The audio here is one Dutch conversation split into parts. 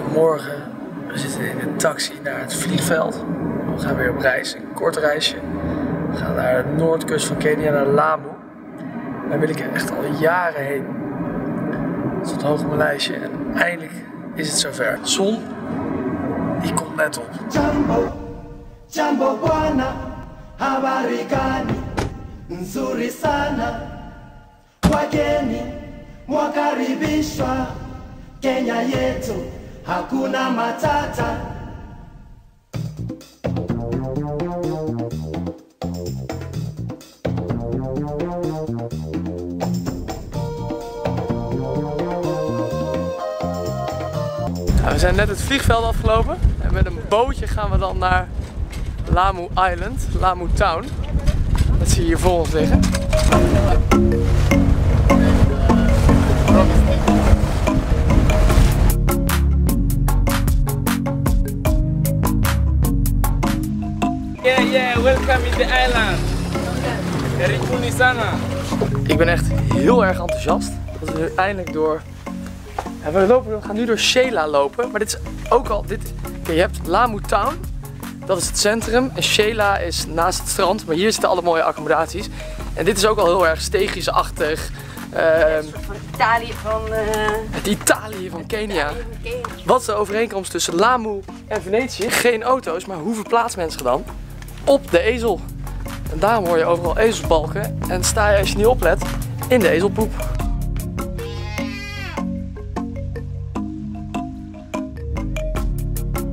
Goedemorgen, we zitten in een taxi naar het vliegveld. We gaan weer op reis, een kort reisje. We gaan naar de noordkust van Kenia, naar Lamu. Daar wil ik echt al jaren heen. Het stond hoog op mijn lijstje en eindelijk is het zover. De zon, die komt net op. Jambo, jambo bwana, habari gani, nzuri sana, wageni, mwakaribishwa, Kenya yetu, hakuna matata. We zijn net het vliegveld afgelopen en met een bootje gaan we dan naar Lamu Island, Lamu Town. Dat zie je hier voor ons liggen. Yeah, welcome in the island. Karibuni sana. Ik ben echt heel erg enthousiast dat we nu eindelijk door... Ja, we gaan nu door Shela lopen, maar dit is ook al... Kijk, je hebt Lamu Town, dat is het centrum, en Shela is naast het strand, maar hier zitten alle mooie accommodaties. En dit is ook al heel erg Stegische-achtig. Van Italië van... Het Italië van Kenia. Wat is de overeenkomst tussen Lamu en Venetië? Geen auto's, maar hoe verplaatst mensen dan? Op de ezel. En daarom hoor je overal ezelsbalken en sta je, als je niet oplet, in de ezelpoep.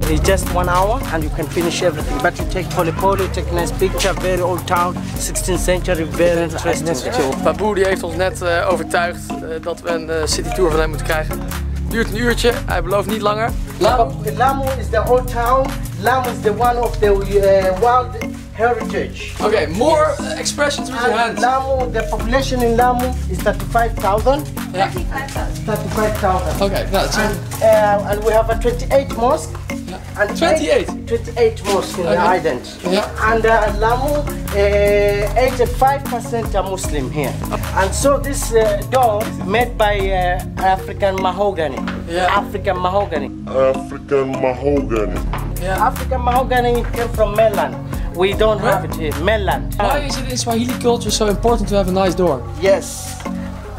It's just 1 hour and you can finish everything. But you take polo, take a nice picture, very old town, 16th century, very interesting. Babu die heeft ons net overtuigd dat we een citytour van hem moeten krijgen. Duurt een uurtje, hij belooft niet langer. Lamu is the old town. Lamu is the one of the world heritage. Okay, more expressions with your hands. Lamu, the population in Lamu is 35,000. Yeah. 35,000. Okay, no, and we have a 28 mosque. Yeah. And 28? 28 mosques in the island. Yeah. And Lamu, 85% are Muslim here. And so this door made by African mahogany. Yeah. African mahogany. African mahogany. Yeah. African mahogany came from mainland. We don't have it here, mainland. Why is it in Swahili culture so important to have a nice door? Yes.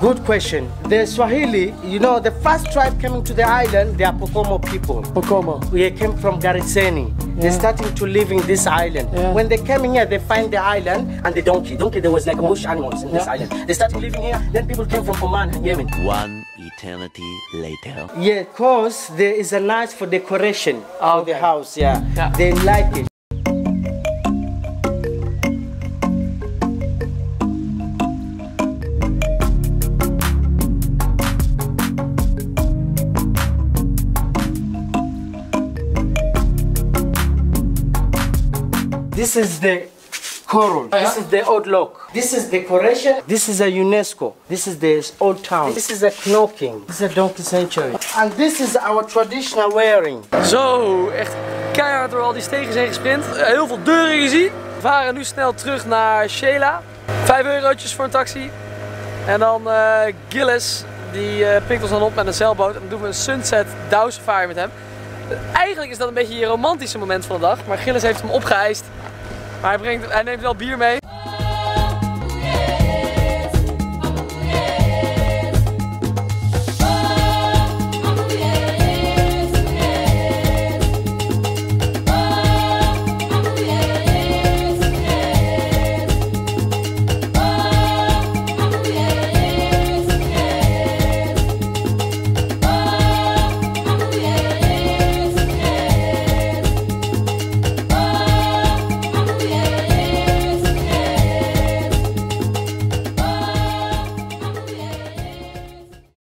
Good question. The Swahili, you know, the first tribe coming to the island, they are Pokomo people. Pokomo. We came from Gariseni. Yeah. They're starting to live in this island. Yeah. When they came here, they find the island and the donkey. Donkey, there was like bush animals in this island. They started living here. Then people came from Oman and Yemen. One eternity later. Yeah, cause there is a nice for decoration of the house. Yeah. Yeah. They like it. This is the coral. This is the old lock. This is decoration. This is a UNESCO. This is the old town. This is a knocking. This is a donkey sanctuary. And this is our traditional wearing. Zo, echt keihard door al die stegens heen gesprint. Heel veel deuren gezien. We varen nu snel terug naar Shela. 5 eurotjes voor een taxi. En dan Gilles, die pikt ons dan op met een zeilboot. En dan doen we een sunset douwsafari met hem. Eigenlijk is dat een beetje je romantische moment van de dag. Maar Gilles heeft hem opgeëist. Maar hij neemt wel bier mee.